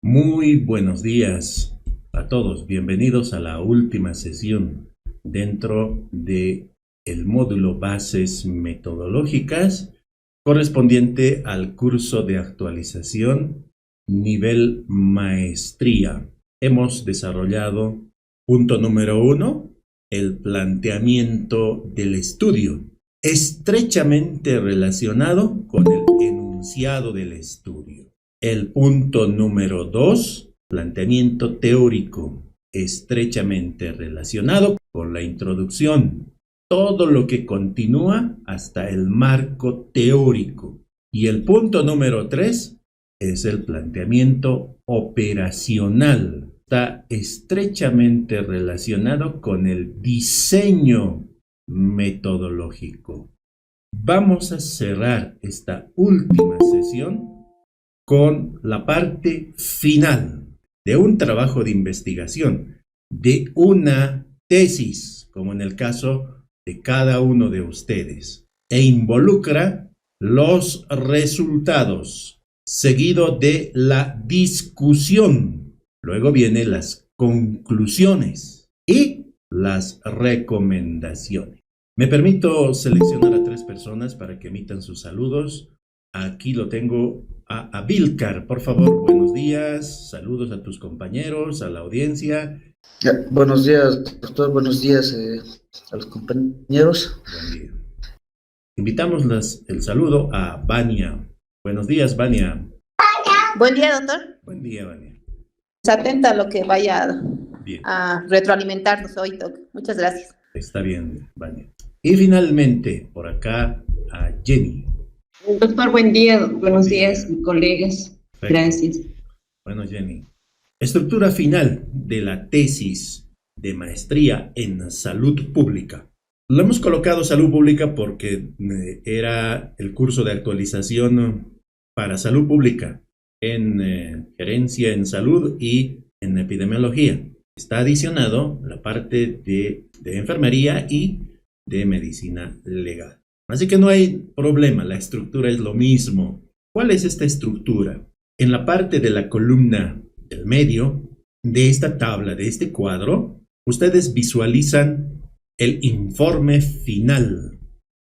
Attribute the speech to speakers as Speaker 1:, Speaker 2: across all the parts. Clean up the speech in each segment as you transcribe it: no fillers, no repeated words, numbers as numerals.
Speaker 1: Muy buenos días a todos. Bienvenidos a la última sesión dentro de el módulo Bases Metodológicas correspondiente al curso de actualización nivel maestría. Hemos desarrollado punto número 1, el planteamiento del estudio, estrechamente relacionado con el enunciado del estudio. El punto número 2, planteamiento teórico, estrechamente relacionado con la introducción, todo lo que continúa hasta el marco teórico. Y el punto número 3 es el planteamiento operacional. Está estrechamente relacionado con el diseño metodológico. Vamos a cerrar esta última sesión con la parte final de un trabajo de investigación, de una tesis, como en el caso de cada uno de ustedes, e involucra los resultados, seguido de la discusión. Luego vienen las conclusiones y las recomendaciones. Me permito seleccionar a 3 personas para que emitan sus saludos. Aquí lo tengo a Vilcar, por favor, buenos días, saludos a tus compañeros, a la audiencia.
Speaker 2: Buenos días, doctor, buenos días a los compañeros.
Speaker 1: Buen día. Invitamos el saludo a Vania. Buenos días, Vania.
Speaker 3: Buen día, doctor.
Speaker 1: Buen día, Vania.
Speaker 3: Atenta a lo que vaya
Speaker 1: Bien.
Speaker 3: a retroalimentarnos hoy, doc. Muchas gracias.
Speaker 1: Está bien, Vania. Y finalmente, por acá, a Jenny.
Speaker 4: Doctor, buen día, buenos días, colegas.
Speaker 1: Perfecto.
Speaker 4: Gracias.
Speaker 1: Bueno, Jenny. Estructura final de la tesis de maestría en salud pública. Lo hemos colocado salud pública porque era el curso de actualización para salud pública en gerencia en salud y en epidemiología. Está adicionado la parte de enfermería y de medicina legal. Así que no hay problema, la estructura es lo mismo. ¿Cuál es esta estructura? En la parte de la columna del medio de esta tabla, de este cuadro, ustedes visualizan el informe final.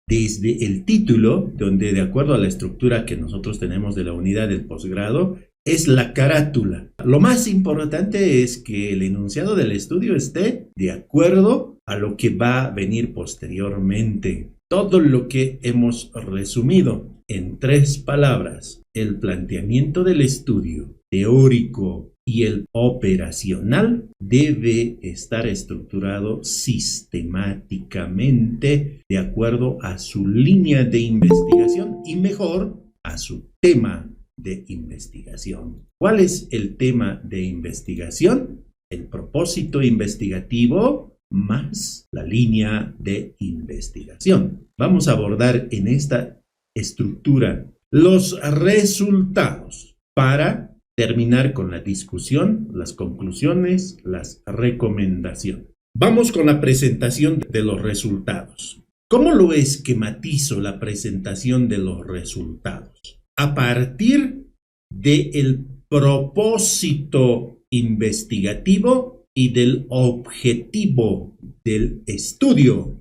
Speaker 1: Desde el título, donde de acuerdo a la estructura que nosotros tenemos de la unidad del posgrado, es la carátula. Lo más importante es que el enunciado del estudio esté de acuerdo a lo que va a venir posteriormente. Todo lo que hemos resumido en 3 palabras, el planteamiento del estudio teórico y el operacional, debe estar estructurado sistemáticamente de acuerdo a su línea de investigación y mejor a su tema de investigación. ¿Cuál es el tema de investigación? El propósito investigativo más la línea de investigación. Vamos a abordar en esta estructura los resultados para terminar con la discusión, las conclusiones, las recomendaciones. Vamos con la presentación de los resultados. ¿Cómo lo esquematizo la presentación de los resultados? A partir del propósito investigativo y del objetivo del estudio.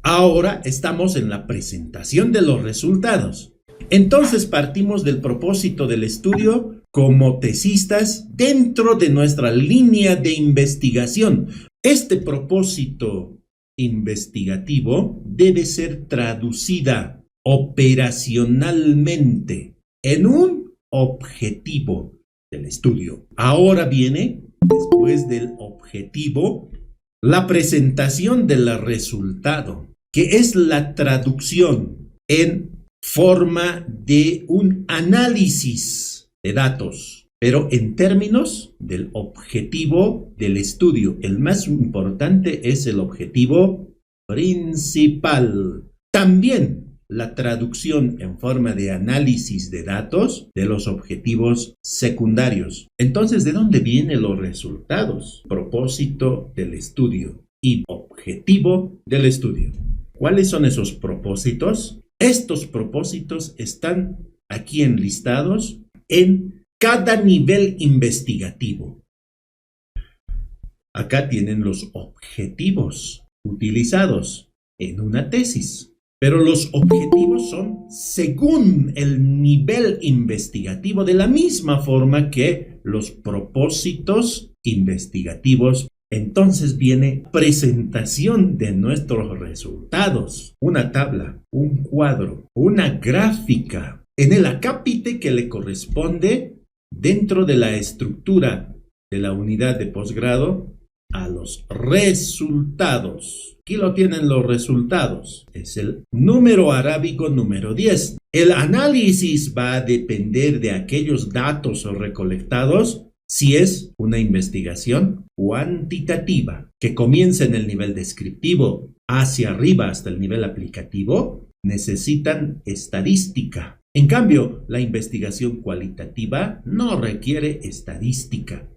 Speaker 1: Ahora estamos en la presentación de los resultados. Entonces partimos del propósito del estudio como tesistas dentro de nuestra línea de investigación. Este propósito investigativo debe ser traducida operacionalmente en un objetivo del estudio. Ahora viene, después del objetivo, la presentación del resultado, que es la traducción en forma de un análisis de datos, pero en términos del objetivo del estudio. El más importante es el objetivo principal. También la traducción en forma de análisis de datos de los objetivos secundarios. Entonces, ¿de dónde vienen los resultados? Propósito del estudio y objetivo del estudio. ¿Cuáles son esos propósitos? Estos propósitos están aquí enlistados en cada nivel investigativo. Acá tienen los objetivos utilizados en una tesis, pero los objetivos son según el nivel investigativo, de la misma forma que los propósitos investigativos. Entonces viene presentación de nuestros resultados, una tabla, un cuadro, una gráfica, en el acápite que le corresponde dentro de la estructura de la unidad de posgrado a los resultados. Aquí lo tienen los resultados. Es el número arábigo número 10. El análisis va a depender de aquellos datos recolectados si es una investigación cuantitativa que comienza en el nivel descriptivo hacia arriba hasta el nivel aplicativo, necesitan estadística. En cambio, la investigación cualitativa no requiere estadística.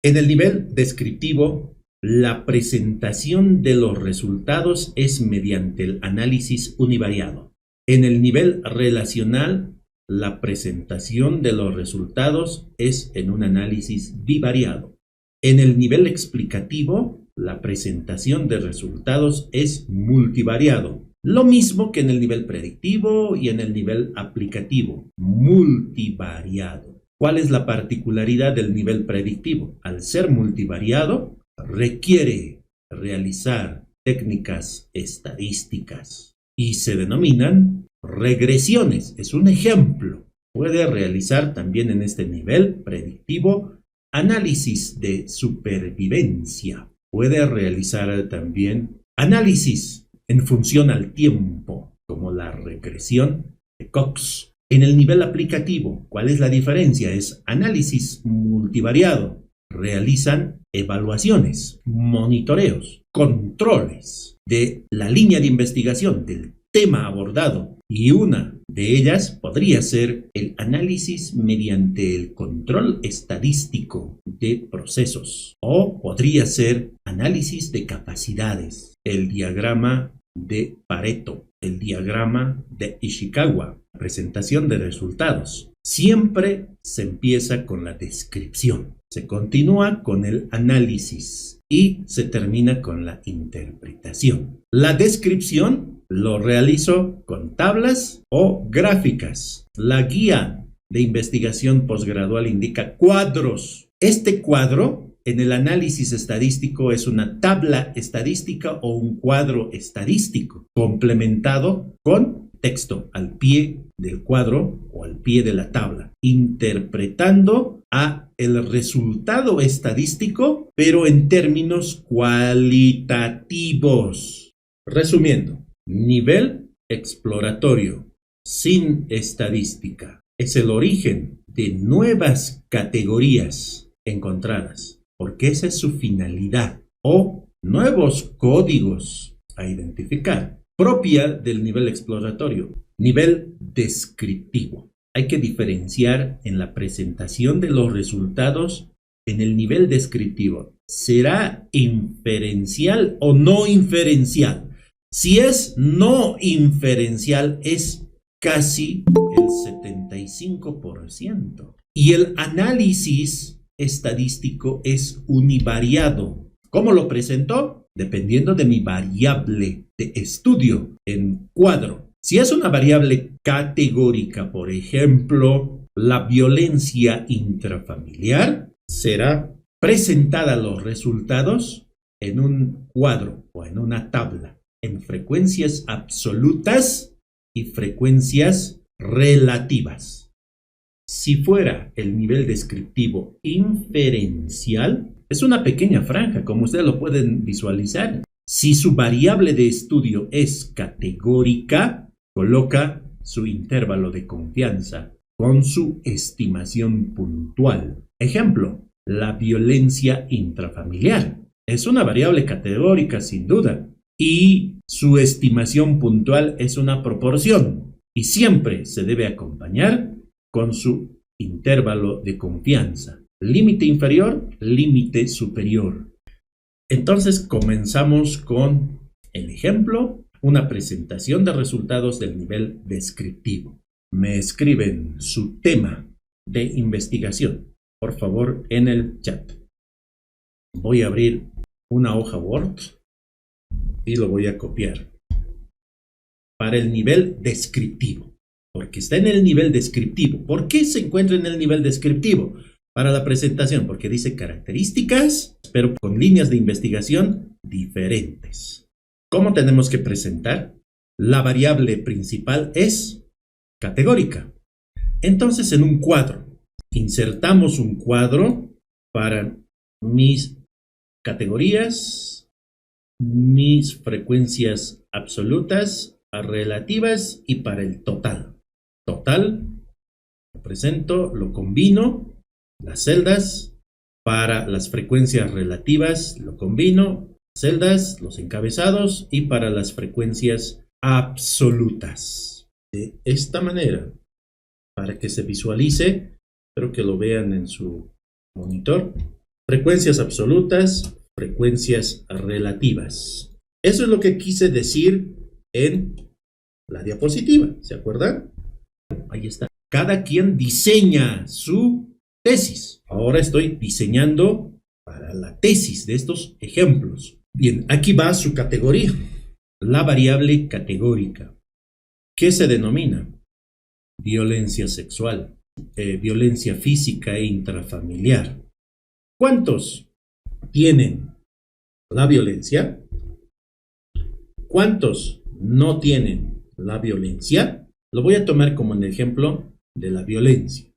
Speaker 1: En el nivel descriptivo, la presentación de los resultados es mediante el análisis univariado. En el nivel relacional, la presentación de los resultados es en un análisis bivariado. En el nivel explicativo, la presentación de resultados es multivariado. Lo mismo que en el nivel predictivo y en el nivel aplicativo, multivariado. ¿Cuál es la particularidad del nivel predictivo? Al ser multivariado, requiere realizar técnicas estadísticas y se denominan regresiones. Es un ejemplo. Puede realizar también en este nivel predictivo análisis de supervivencia. Puede realizar también análisis en función al tiempo, como la regresión de Cox. En el nivel aplicativo, ¿cuál es la diferencia? Es análisis multivariado. Realizan evaluaciones, monitoreos, controles de la línea de investigación, del tema abordado, y una de ellas podría ser el análisis mediante el control estadístico de procesos, o podría ser análisis de capacidades, el diagrama de Pareto, el diagrama de Ishikawa, presentación de resultados. Siempre se empieza con la descripción, se continúa con el análisis y se termina con la interpretación. La descripción lo realizo con tablas o gráficas. La guía de investigación posgradual indica cuadros. Este cuadro en el análisis estadístico es una tabla estadística o un cuadro estadístico complementado con texto al pie del cuadro o al pie de la tabla, interpretando a el resultado estadístico, pero en términos cualitativos. Resumiendo, nivel exploratorio sin estadística es el origen de nuevas categorías encontradas, porque esa es su finalidad, o nuevos códigos a identificar, propia del nivel exploratorio. Nivel descriptivo. Hay que diferenciar en la presentación de los resultados en el nivel descriptivo. ¿Será inferencial o no inferencial? Si es no inferencial, es casi el 75%. Y el análisis estadístico es univariado. ¿Cómo lo presento? Dependiendo de mi variable de estudio en cuadro. Si es una variable categórica, por ejemplo, la violencia intrafamiliar, será presentada los resultados en un cuadro o en una tabla, en frecuencias absolutas y frecuencias relativas. Si fuera el nivel descriptivo inferencial, es una pequeña franja, como ustedes lo pueden visualizar. Si su variable de estudio es categórica, coloca su intervalo de confianza con su estimación puntual. Ejemplo, la violencia intrafamiliar. Es una variable categórica sin duda y su estimación puntual es una proporción y siempre se debe acompañar con su intervalo de confianza. Límite inferior, límite superior. Entonces comenzamos con el ejemplo, una presentación de resultados del nivel descriptivo. Me escriben su tema de investigación, por favor, en el chat. Voy a abrir una hoja Word y lo voy a copiar para el nivel descriptivo, porque está en el nivel descriptivo. ¿Por qué se encuentra en el nivel descriptivo? Para la presentación, porque dice características, pero con líneas de investigación diferentes. ¿Cómo tenemos que presentar? La variable principal es categórica. Entonces, en un cuadro, insertamos un cuadro para mis categorías, mis frecuencias absolutas, relativas y para el total. Total, lo presento, lo combino, las celdas, para las frecuencias relativas, lo combino, celdas, los encabezados y para las frecuencias absolutas. De esta manera, para que se visualice, espero que lo vean en su monitor, frecuencias absolutas, frecuencias relativas. Eso es lo que quise decir en la diapositiva, ¿se acuerdan? Ahí está. Cada quien diseña su tesis. Ahora estoy diseñando para la tesis de estos ejemplos. Bien, aquí va su categoría. La variable categórica. ¿Qué se denomina? Violencia sexual, violencia física e intrafamiliar. ¿Cuántos tienen la violencia? ¿Cuántos no tienen la violencia? Lo voy a tomar como un ejemplo de la violencia.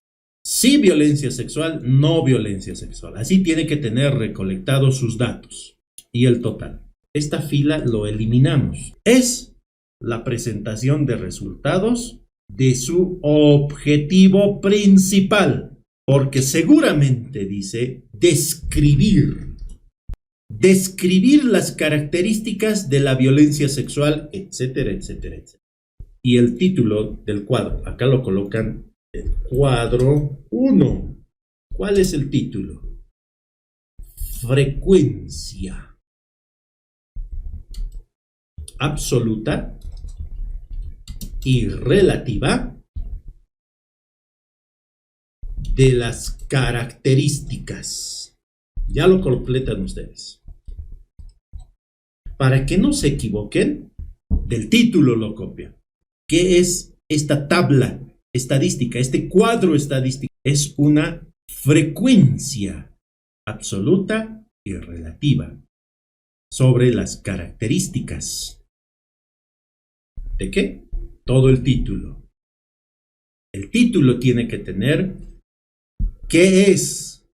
Speaker 1: Sí violencia sexual, no violencia sexual. Así tiene que tener recolectados sus datos y el total. Esta fila lo eliminamos. Es la presentación de resultados de su objetivo principal, porque seguramente dice describir las características de la violencia sexual, etcétera, etcétera, etcétera. Y el título del cuadro, acá lo colocan el cuadro 1. ¿Cuál es el título? Frecuencia absoluta y relativa de las características. Ya lo completan ustedes. Para que no se equivoquen, del título lo copian. ¿Qué es esta tabla estadística? Este cuadro estadístico es una frecuencia absoluta y relativa sobre las características. ¿De qué? Todo el título. El título tiene que tener ¿qué es?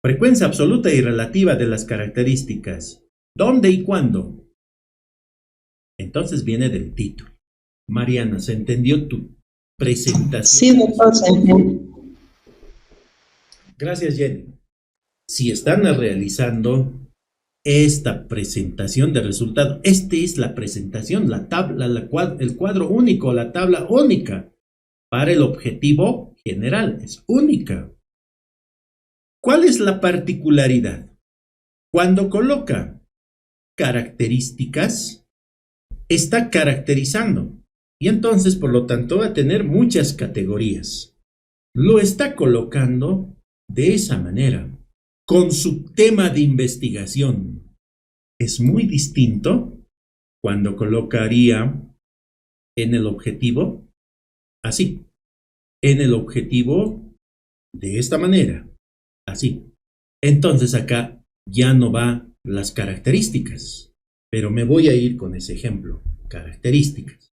Speaker 1: Frecuencia absoluta y relativa de las características. ¿Dónde y cuándo? Entonces viene del título. Mariana, ¿se entendió tu presentación?
Speaker 4: Sí, doctor, se entiende.
Speaker 1: Gracias, Jenny. Si están realizando esta presentación de resultados, esta es la presentación, la tabla, el cuadro único, la tabla única para el objetivo general, es única. ¿Cuál es la particularidad? Cuando coloca características, está caracterizando y entonces, por lo tanto, va a tener muchas categorías. Lo está colocando de esa manera, con su tema de investigación. Es muy distinto cuando colocaría en el objetivo, así, en el objetivo de esta manera, así. Entonces acá ya no va las características, pero me voy a ir con ese ejemplo, características.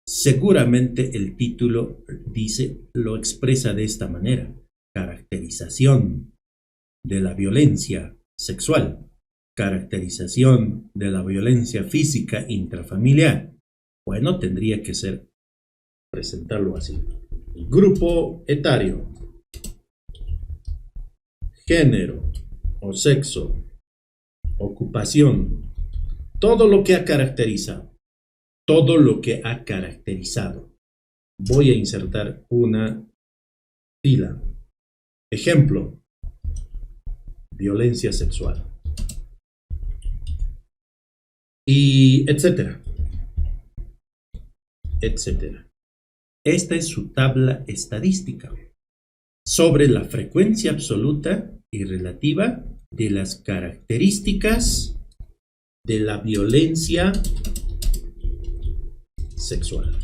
Speaker 1: Seguramente el título dice, lo expresa de esta manera, caracterización de la violencia sexual, caracterización de la violencia física intrafamiliar. Bueno, tendría que ser, presentarlo así. Grupo etario, género o sexo, ocupación, todo lo que ha caracterizado. Todo lo que ha caracterizado. Voy a insertar una fila. Ejemplo, violencia sexual. Y etcétera. Etcétera. Esta es su tabla estadística. sobre la frecuencia absoluta y relativa de las características de la violencia sexual,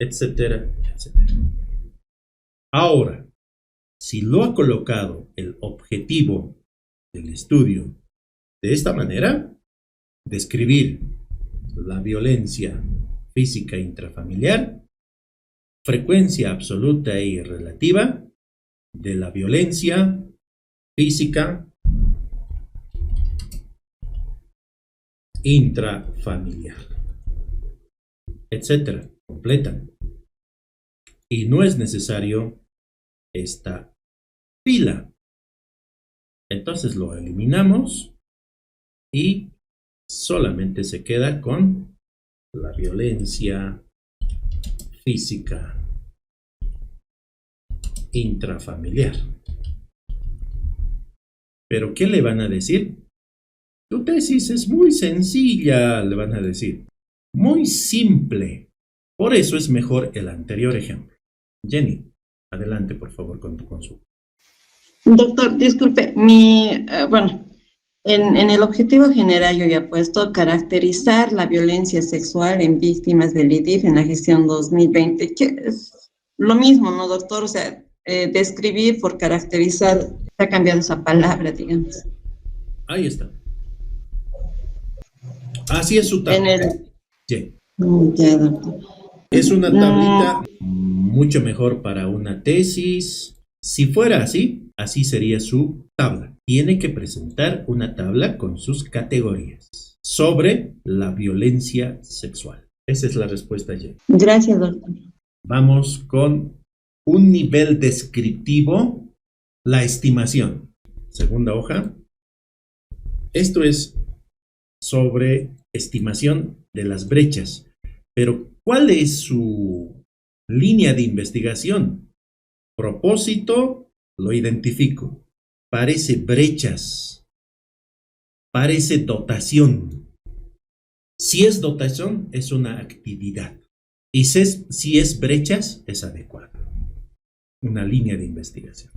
Speaker 1: etcétera, etcétera. Ahora, si lo ha colocado el objetivo del estudio de esta manera, describir la violencia física intrafamiliar, frecuencia absoluta y relativa de la violencia física intrafamiliar, etcétera, completan. Y no es necesario esta fila. Entonces lo eliminamos y solamente se queda con la violencia física intrafamiliar. ¿Pero qué le van a decir? Tu tesis es muy sencilla, le van a decir. Muy simple. Por eso es mejor el anterior ejemplo. Jenny, adelante por favor con tu consulta.
Speaker 4: Doctor, disculpe, en el objetivo general yo ya he puesto caracterizar la violencia sexual en víctimas del IDIF en la gestión 2020, que es lo mismo, ¿no, doctor? O sea, describir por caracterizar, se ha cambiado esa palabra, digamos.
Speaker 1: Ahí está. Así es su tabla. Sí.
Speaker 4: Ya, doctor.
Speaker 1: Es una tablita mucho mejor para una tesis. Si fuera así, así sería su tabla. Tiene que presentar una tabla con sus categorías sobre la violencia sexual. Esa es la respuesta, Jenny.
Speaker 4: Gracias, doctor.
Speaker 1: Vamos con un nivel descriptivo, la estimación. Segunda hoja. Esto es sobre estimación de las brechas. Pero, ¿cuál es su línea de investigación? Propósito, lo identifico. Parece brechas. Parece dotación. Si es dotación, es una actividad. Y si es brechas, es adecuado. Una línea de investigación.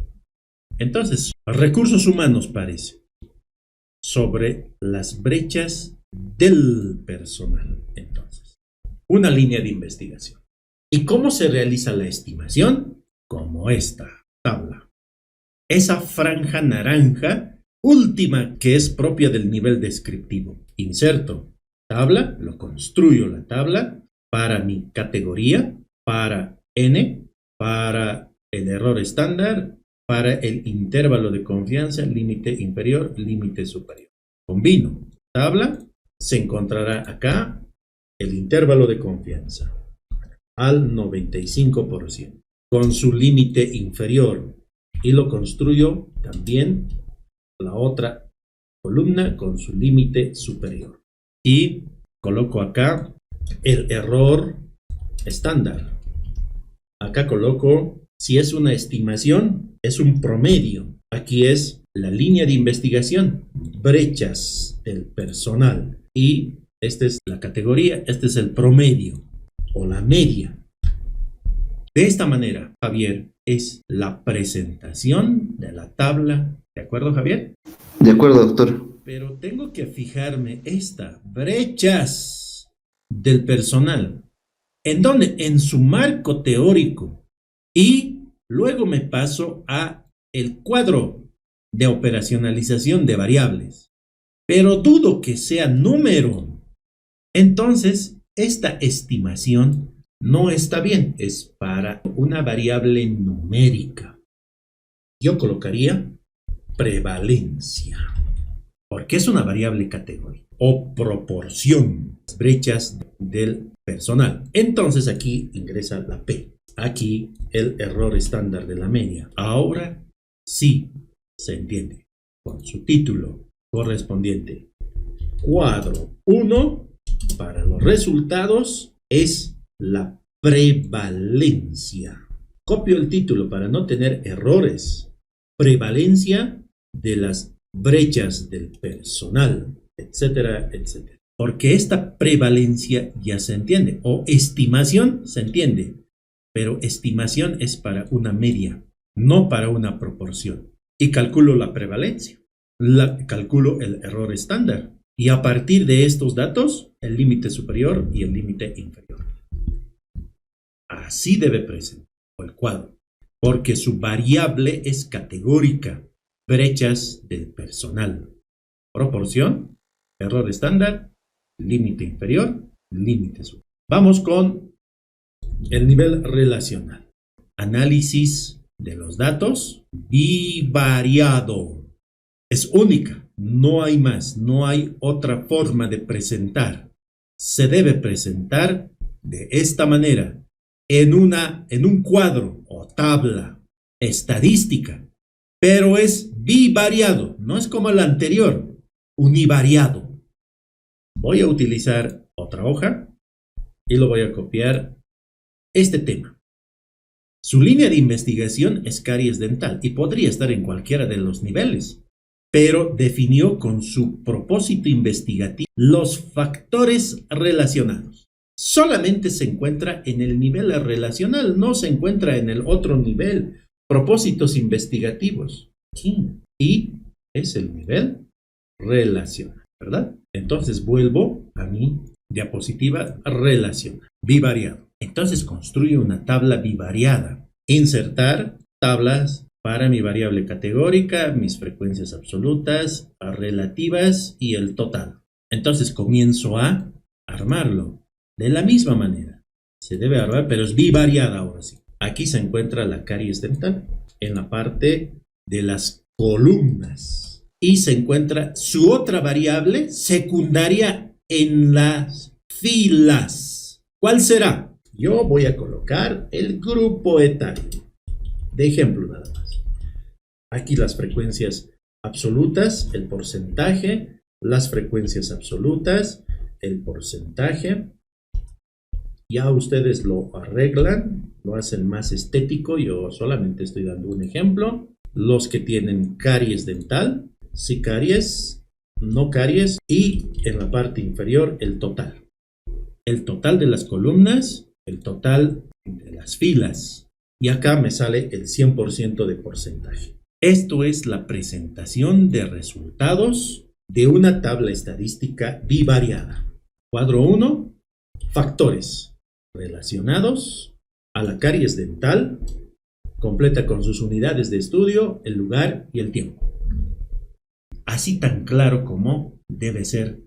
Speaker 1: Entonces, recursos humanos parece. Sobre las brechas del personal. Entonces, una línea de investigación. ¿Y cómo se realiza la estimación? Como esta tabla. Esa franja naranja última que es propia del nivel descriptivo. Inserto tabla, lo construyo la tabla para mi categoría, para N, para el error estándar, para el intervalo de confianza, límite inferior, límite superior. Combino tabla, se encontrará acá el intervalo de confianza al 95%, con su límite inferior, y lo construyo también la otra columna con su límite superior. Y coloco acá el error estándar. Acá coloco, si es una estimación, es un promedio. Aquí es la línea de investigación, brechas del personal. Y esta es la categoría, este es el promedio o la media. De esta manera, Javier, es la presentación de la tabla. ¿De acuerdo, Javier?
Speaker 2: De acuerdo, doctor.
Speaker 1: Pero tengo que fijarme esta, brechas del personal. ¿En dónde? En su marco teórico. Y luego me paso a el cuadro de operacionalización de variables. Pero dudo que sea número. Entonces, esta estimación no está bien. Es para una variable numérica. Yo colocaría prevalencia, porque es una variable categoría o proporción, brechas del personal. Entonces aquí ingresa la P. Aquí el error estándar de la media. Ahora sí se entiende con su título correspondiente. Cuadro 1 para los resultados es la prevalencia. Copio el título para no tener errores. Prevalencia de las brechas del personal, etcétera, etcétera. Porque esta prevalencia ya se entiende, o estimación se entiende, pero estimación es para una media, no para una proporción. Y calculo la prevalencia, calculo el error estándar. Y a partir de estos datos, el límite superior y el límite inferior. Así debe presentar el cuadro, porque su variable es categórica. Brechas del personal. Proporción, error estándar, límite inferior, límite superior. Vamos con el nivel relacional. Análisis de los datos bivariado. Es única, no hay más, no hay otra forma de presentar. Se debe presentar de esta manera, en un cuadro o tabla estadística, pero es bivariado, no es como el anterior, univariado. Voy a utilizar otra hoja y lo voy a copiar este tema. Su línea de investigación es caries dental y podría estar en cualquiera de los niveles, pero definió con su propósito investigativo los factores relacionados. Solamente se encuentra en el nivel relacional, no se encuentra en el otro nivel, propósitos investigativos. Y es el nivel relacional, ¿verdad? Entonces vuelvo a mi diapositiva relacional, bivariado. Entonces construyo una tabla bivariada. Insertar tablas para mi variable categórica, mis frecuencias absolutas, relativas y el total. Entonces comienzo a armarlo. De la misma manera, se debe armar, pero es bivariada ahora sí. Aquí se encuentra la caries dental en la parte de las columnas y se encuentra su otra variable secundaria en las filas. ¿Cuál será? Yo voy a colocar el grupo etario. De ejemplo nada más. Aquí las frecuencias absolutas, el porcentaje, las frecuencias absolutas, el porcentaje. Ya ustedes lo arreglan, lo hacen más estético, yo solamente estoy dando un ejemplo. Los que tienen caries dental, sí caries, no caries, y en la parte inferior el total. El total de las columnas, el total de las filas. Y acá me sale el 100% de porcentaje. Esto es la presentación de resultados de una tabla estadística bivariada. Cuadro 1, factores relacionados a la caries dental, completa con sus unidades de estudio, el lugar y el tiempo. Así tan claro como debe ser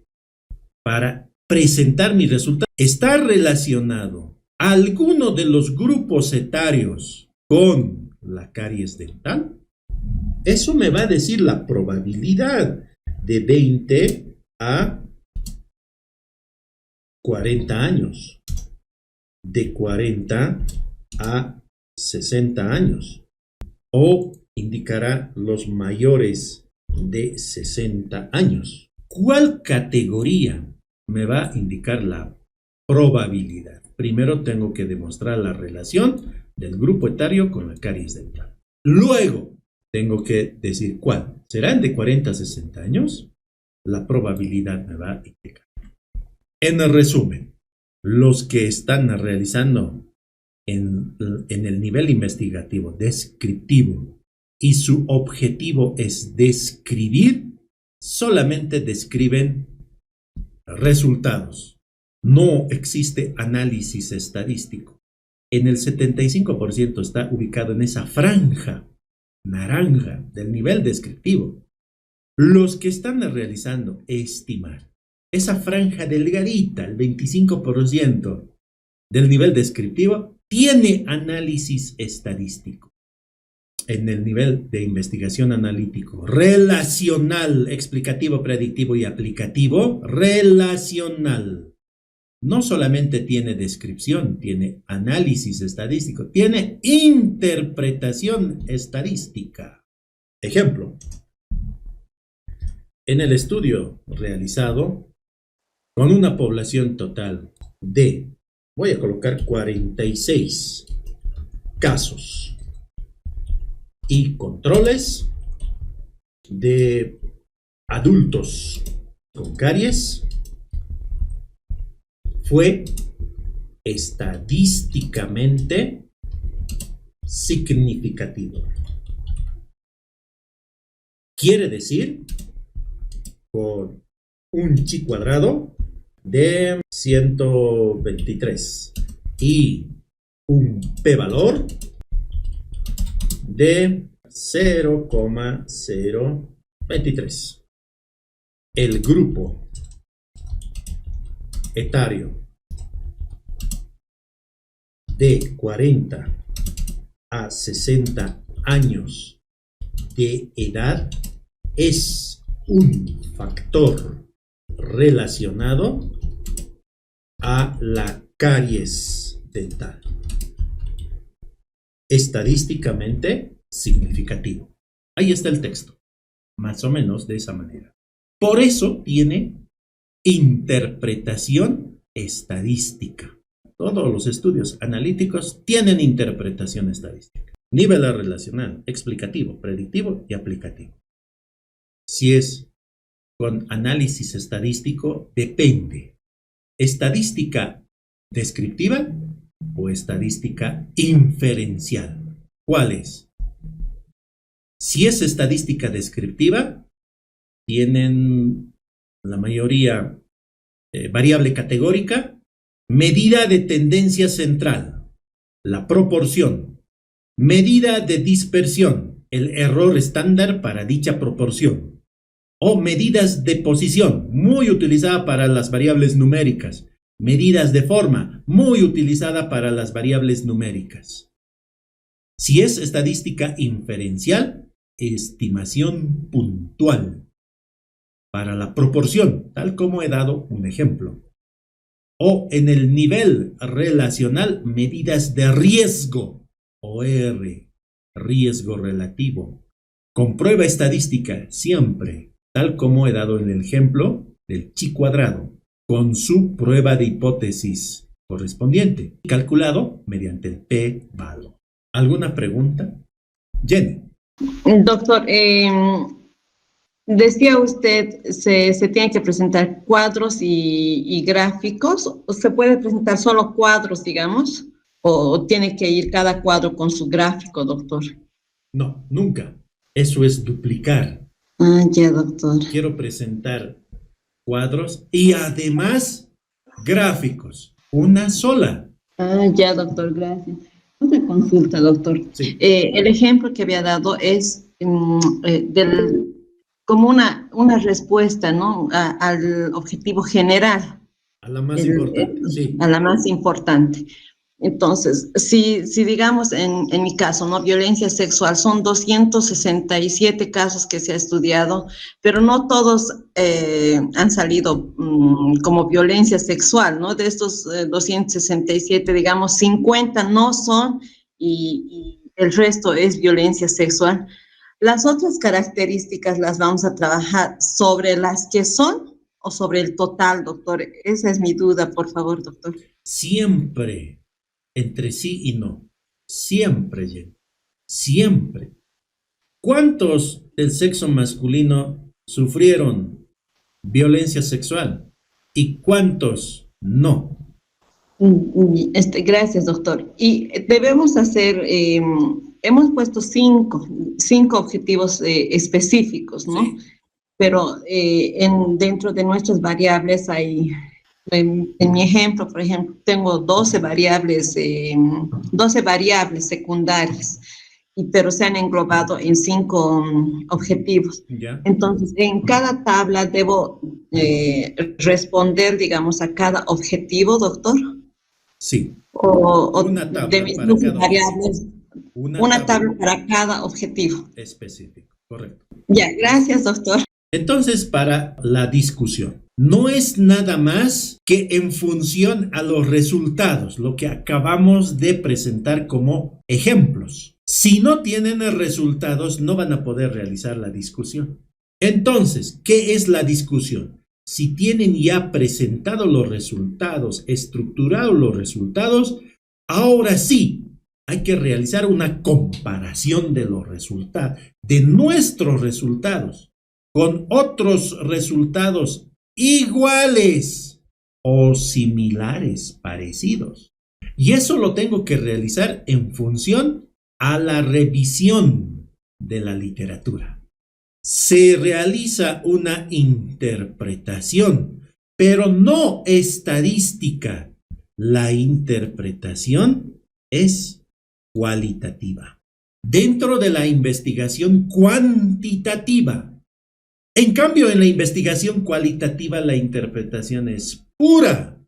Speaker 1: para presentar mi resultado. ¿Está relacionado alguno de los grupos etarios con la caries dental? Eso me va a decir la probabilidad de 20 a 40 años. De 40 a 60 años, o indicará los mayores de 60 años. ¿Cuál categoría me va a indicar la probabilidad? Primero tengo que demostrar la relación del grupo etario con la caries dental. Luego tengo que decir cuál. ¿Serán de 40 a 60 años? La probabilidad me va a indicar. En resumen, los que están realizando en el nivel investigativo descriptivo y su objetivo es describir, solamente describen resultados. No existe análisis estadístico. En el 75% está ubicado en esa franja naranja del nivel descriptivo. Los que están realizando estimar, esa franja delgadita, el 25% del nivel descriptivo, tiene análisis estadístico. En el nivel de investigación analítico, relacional, explicativo, predictivo y aplicativo, relacional. No solamente tiene descripción, tiene análisis estadístico, tiene interpretación estadística. Ejemplo, en el estudio realizado con una población total de, voy a colocar 46 casos y controles de adultos con caries, fue estadísticamente significativo. Quiere decir, con un chi cuadrado de 123 y un p valor de 0,023. El grupo etario de 40 a 60 años de edad es un factor relacionado a la caries dental. Estadísticamente significativo. Ahí está el texto, más o menos de esa manera. Por eso tiene interpretación estadística. Todos los estudios analíticos tienen interpretación estadística. Nivel relacional, explicativo, predictivo y aplicativo. Si es con análisis estadístico, depende. ¿Estadística descriptiva o estadística inferencial? ¿Cuál es? Si es estadística descriptiva, tienen la mayoría variable categórica, medida de tendencia central, la proporción, medida de dispersión, el error estándar para dicha proporción, o medidas de posición, muy utilizada para las variables numéricas, medidas de forma, muy utilizada para las variables numéricas. Si es estadística inferencial, estimación puntual para la proporción, tal como he dado un ejemplo. O en el nivel relacional, medidas de riesgo, OR, riesgo relativo, con prueba estadística siempre, tal como he dado en el ejemplo del chi cuadrado, con su prueba de hipótesis correspondiente, calculado mediante el p valor. ¿Alguna pregunta? Jenny.
Speaker 4: Doctor, decía usted, se tienen que presentar cuadros y gráficos, o se puede presentar solo cuadros, digamos, o tiene que ir cada cuadro con su gráfico, doctor.
Speaker 1: No, nunca. Eso es duplicar.
Speaker 4: Ah, ya, doctor.
Speaker 1: Quiero presentar cuadros y además gráficos. Una sola.
Speaker 4: Ah, ya, doctor, gracias. Otra consulta, doctor.
Speaker 1: Sí.
Speaker 4: El ejemplo que había dado es como una respuesta, ¿no? Al objetivo general.
Speaker 1: A la más importante, sí.
Speaker 4: A la más importante. Entonces, si digamos en mi caso, ¿no? Violencia sexual, son 267 casos que se ha estudiado, pero no todos han salido como violencia sexual, ¿no? De estos 267, digamos, 50 no son y el resto es violencia sexual. Las otras características las vamos a trabajar sobre las que son o sobre el total, doctor. Esa es mi duda, por favor, doctor.
Speaker 1: Siempre. Entre sí y no. Siempre, Jenny. Siempre. ¿Cuántos del sexo masculino sufrieron violencia sexual? ¿Y cuántos no?
Speaker 4: Gracias, doctor. Y debemos hacer, hemos puesto cinco objetivos específicos, ¿no? Sí. Pero dentro de nuestras variables hay... En mi ejemplo, por ejemplo, tengo 12 variables secundarias, pero se han englobado en 5 objetivos.
Speaker 1: Ya.
Speaker 4: Entonces, en cada tabla debo responder, digamos, a cada objetivo, doctor.
Speaker 1: Sí.
Speaker 4: O
Speaker 1: una tabla
Speaker 4: de mis
Speaker 1: para cada
Speaker 4: variables, una tabla para cada objetivo.
Speaker 1: Específico, correcto.
Speaker 4: Ya, gracias, doctor.
Speaker 1: Entonces, para la discusión, no es nada más que en función a los resultados, lo que acabamos de presentar como ejemplos. Si no tienen resultados, no van a poder realizar la discusión. Entonces, ¿qué es la discusión? Si tienen ya presentado los resultados, estructurado los resultados, ahora sí hay que realizar una comparación de los resultados, de nuestros resultados, con otros resultados iguales o similares, parecidos. Y eso lo tengo que realizar en función a la revisión de la literatura. Se realiza una interpretación, pero no estadística. La interpretación es cualitativa. Dentro de la investigación cuantitativa. En cambio, en la investigación cualitativa, la interpretación es pura.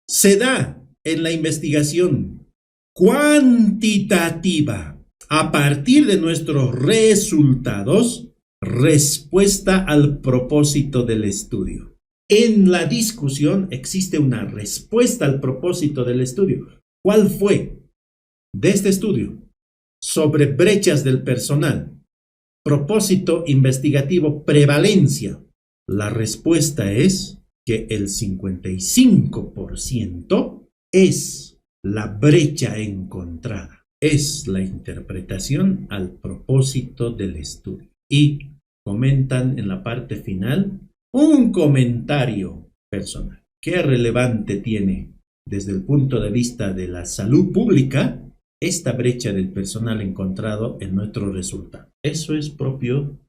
Speaker 1: Se da en la investigación cuantitativa, a partir de nuestros resultados, respuesta al propósito del estudio. En la discusión existe una respuesta al propósito del estudio. ¿Cuál fue? De este estudio, sobre brechas del personal. Propósito investigativo, prevalencia. La respuesta es que el 55% es la brecha encontrada. Es la interpretación al propósito del estudio. Y comentan en la parte final un comentario personal. ¿Qué relevante tiene desde el punto de vista de la salud pública esta brecha del personal encontrado en nuestro resultado? Eso es propio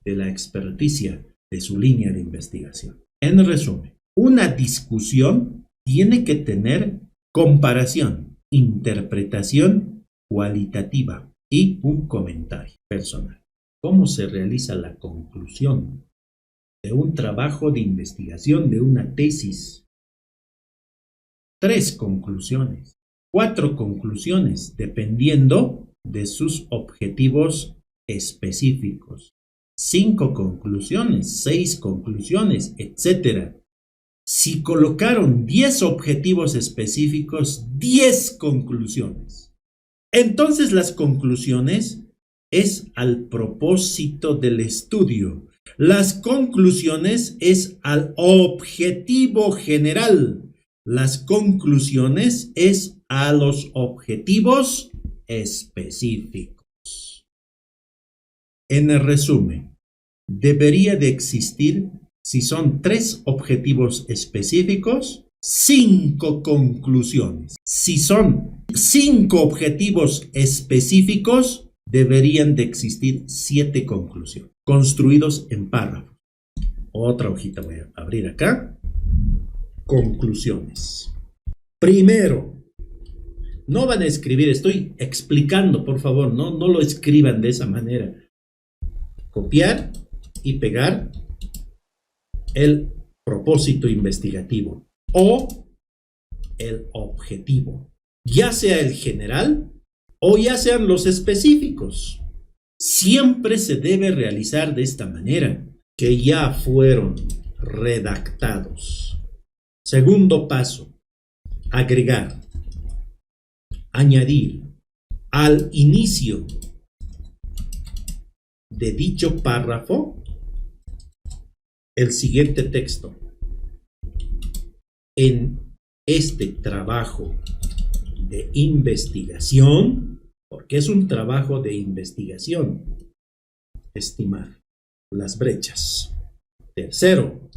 Speaker 1: de la experticia de su línea de investigación. En resumen, una discusión tiene que tener comparación, interpretación cualitativa y un comentario personal. ¿Cómo se realiza la conclusión de un trabajo de investigación, de una tesis? 3 conclusiones, 4 conclusiones, dependiendo de sus objetivos específicos. 5 conclusiones, 6 conclusiones, etc. Si colocaron 10 objetivos específicos, 10 conclusiones. Entonces las conclusiones es al propósito del estudio. Las conclusiones es al objetivo general. Las conclusiones es a los objetivos específicos. En el resumen, debería de existir, si son 3 objetivos específicos, 5 conclusiones. Si son 5 objetivos específicos, deberían de existir 7 conclusiones, construidos en párrafos. Otra hojita voy a abrir acá. Conclusiones. Primero, no van a escribir, estoy explicando, por favor, no lo escriban de esa manera. Copiar y pegar el propósito investigativo o el objetivo, ya sea el general o ya sean los específicos. Siempre se debe realizar de esta manera, que ya fueron redactados. Segundo paso, agregar, añadir al inicio de dicho párrafo el siguiente texto. En este trabajo de investigación, porque es un trabajo de investigación, estimar las brechas. Tercero,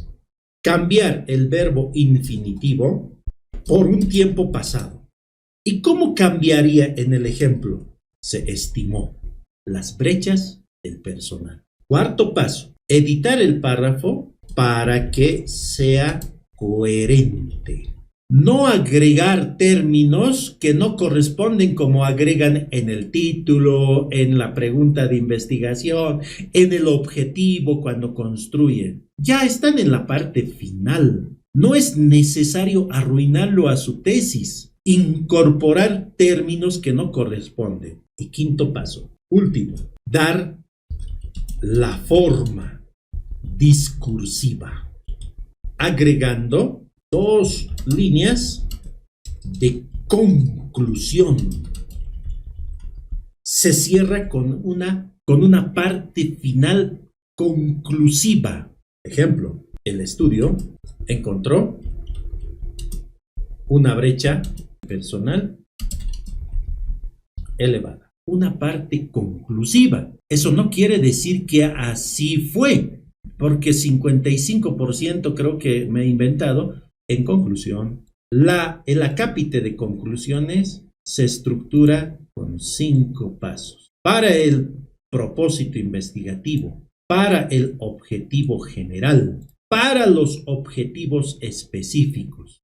Speaker 1: cambiar el verbo infinitivo por un tiempo pasado. ¿Y cómo cambiaría en el ejemplo? Se estimó las brechas del personal. Cuarto paso, editar el párrafo para que sea coherente. No agregar términos que no corresponden, como agregan en el título, en la pregunta de investigación, en el objetivo cuando construyen. Ya están en la parte final. No es necesario arruinarlo a su tesis, incorporar términos que no corresponden. Y quinto paso, último, dar la forma discursiva, agregando 2 líneas de conclusión. Se cierra con una parte final conclusiva. Ejemplo, el estudio encontró una brecha personal elevada. Una parte conclusiva. Eso no quiere decir que así fue, porque 55% creo que me he inventado. En conclusión, el acápite de conclusiones se estructura con 5 pasos. para el propósito investigativo, para el objetivo general, para los objetivos específicos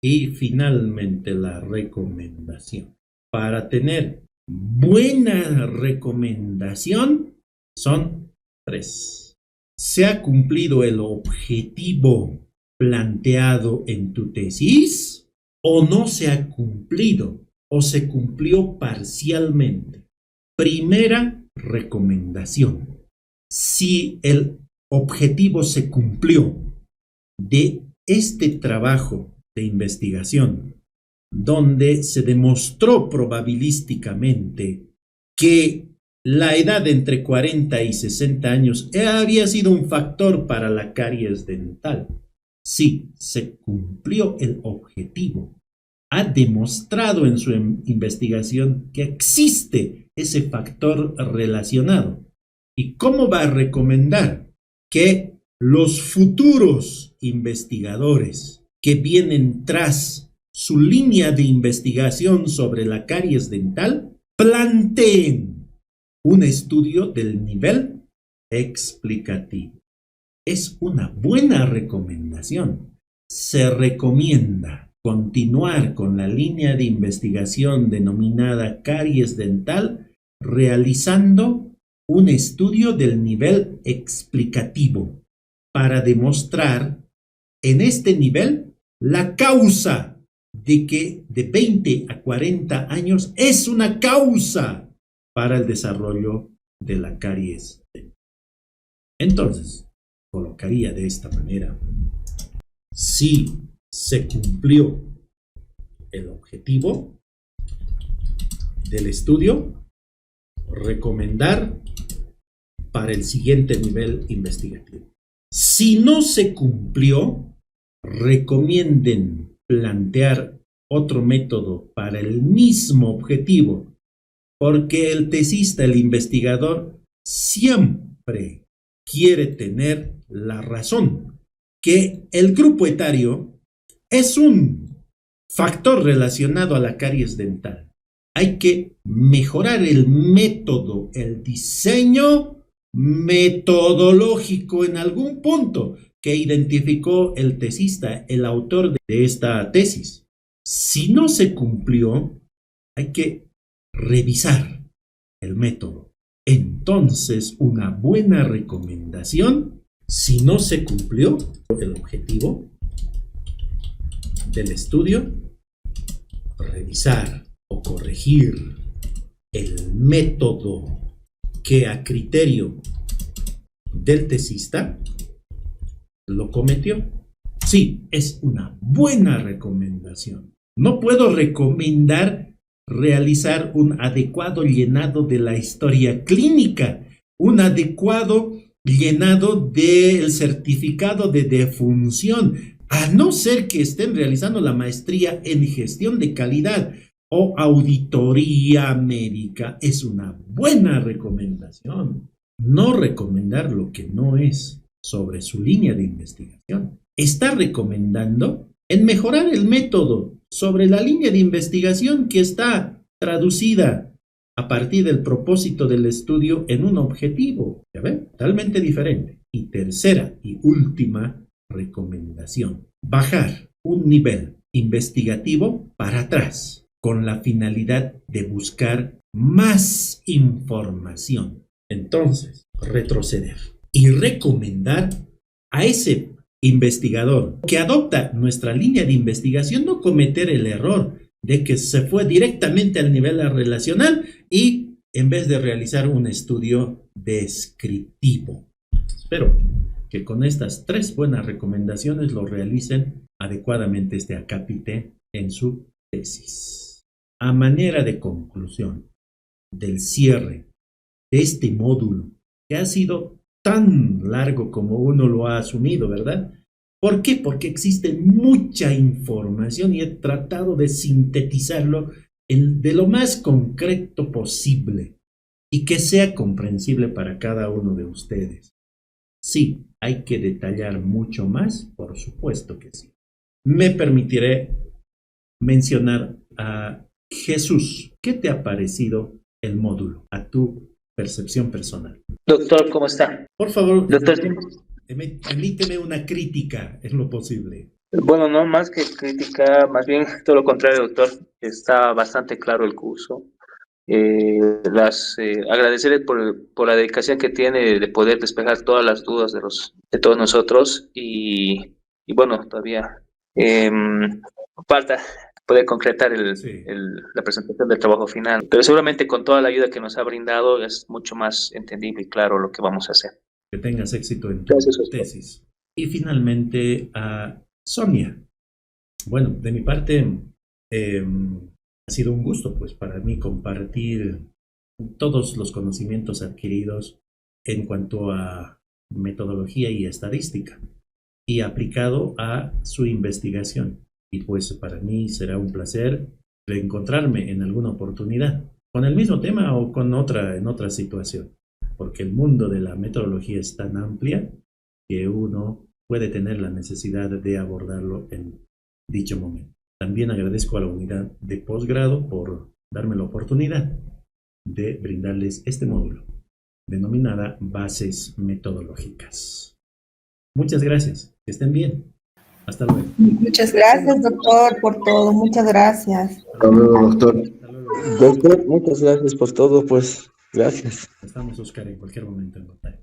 Speaker 1: y finalmente la recomendación. Para tener buena recomendación son 3. ¿Se ha cumplido el objetivo planteado en tu tesis o no se ha cumplido o se cumplió parcialmente? Primera recomendación. Si el objetivo se cumplió de este trabajo de investigación, donde se demostró probabilísticamente que la edad entre 40 y 60 años había sido un factor para la caries dental. Sí, se cumplió el objetivo. Ha demostrado en su investigación que existe ese factor relacionado. ¿Y cómo va a recomendar que los futuros investigadores que vienen tras su línea de investigación sobre la caries dental planteen un estudio del nivel explicativo? Es una buena recomendación. Se recomienda continuar con la línea de investigación denominada caries dental realizando un estudio del nivel explicativo para demostrar en este nivel la causa de que de 20 a 40 años es una causa para el desarrollo de la caries dental. Entonces, colocaría de esta manera: si se cumplió el objetivo del estudio, recomendar para el siguiente nivel investigativo. Si no se cumplió, recomienden plantear otro método para el mismo objetivo, porque el tesista, el investigador, siempre quiere tener la razón, que el grupo etario es un factor relacionado a la caries dental. Hay que mejorar el método, el diseño metodológico en algún punto que identificó el tesista, el autor de esta tesis. Si no se cumplió, hay que revisar el método. Entonces, una buena recomendación, si no se cumplió el objetivo del estudio, revisar o corregir el método que a criterio del tesista lo cometió. Sí, es una buena recomendación. No puedo recomendar realizar un adecuado llenado de la historia clínica, un adecuado llenado del certificado de defunción, a no ser que estén realizando la maestría en gestión de calidad o auditoría médica. Es una buena recomendación. No recomendar lo que no es sobre su línea de investigación. Está recomendando en mejorar el método sobre la línea de investigación que está traducida a partir del propósito del estudio en un objetivo. ¿Ya ven? Totalmente diferente. Y tercera y última recomendación: bajar un nivel investigativo para atrás con la finalidad de buscar más información. Entonces, retroceder y recomendar a ese investigador que adopta nuestra línea de investigación no cometer el error de que se fue directamente al nivel relacional y en vez de realizar un estudio descriptivo. Espero que con estas 3 buenas recomendaciones lo realicen adecuadamente este acápite en su tesis. A manera de conclusión del cierre de este módulo, que ha sido tan largo como uno lo ha asumido, ¿verdad? ¿Por qué? Porque existe mucha información y he tratado de sintetizarlo de lo más concreto posible y que sea comprensible para cada uno de ustedes. Sí, hay que detallar mucho más, por supuesto que sí. Me permitiré mencionar a Jesús. ¿Qué te ha parecido el módulo, a tu percepción personal.
Speaker 5: Doctor, ¿cómo está?
Speaker 1: Por favor,
Speaker 5: Doctor,
Speaker 1: emíteme una crítica en lo posible.
Speaker 5: bueno, no más que crítica, más bien todo lo contrario, doctor. Está bastante claro el curso. Agradecerle por la dedicación que tiene de poder despejar todas las dudas de todos nosotros y bueno, todavía falta poder concretar
Speaker 1: Sí.
Speaker 5: la presentación del trabajo final, pero seguramente con toda la ayuda que nos ha brindado es mucho más entendible y claro lo que vamos a hacer.
Speaker 1: Que tengas éxito en tu
Speaker 5: Gracias, doctor.
Speaker 1: tesis. Y finalmente a Sonia. Bueno, de mi parte, ha sido un gusto, pues, para mí compartir todos los conocimientos adquiridos en cuanto a metodología y estadística y aplicado a su investigación. Y pues para mí será un placer reencontrarme en alguna oportunidad con el mismo tema o con en otra situación, porque el mundo de la metodología es tan amplia que uno puede tener la necesidad de abordarlo en dicho momento. También agradezco a la unidad de posgrado por darme la oportunidad de brindarles este módulo, denominada Bases Metodológicas. Muchas gracias, que estén bien. Hasta luego.
Speaker 6: Muchas gracias, doctor, por todo. Muchas gracias.
Speaker 2: Hasta luego, doctor.
Speaker 1: Hasta luego.
Speaker 7: Doctor, muchas gracias por todo, pues, gracias.
Speaker 1: Estamos, Oscar, en cualquier momento en contacto.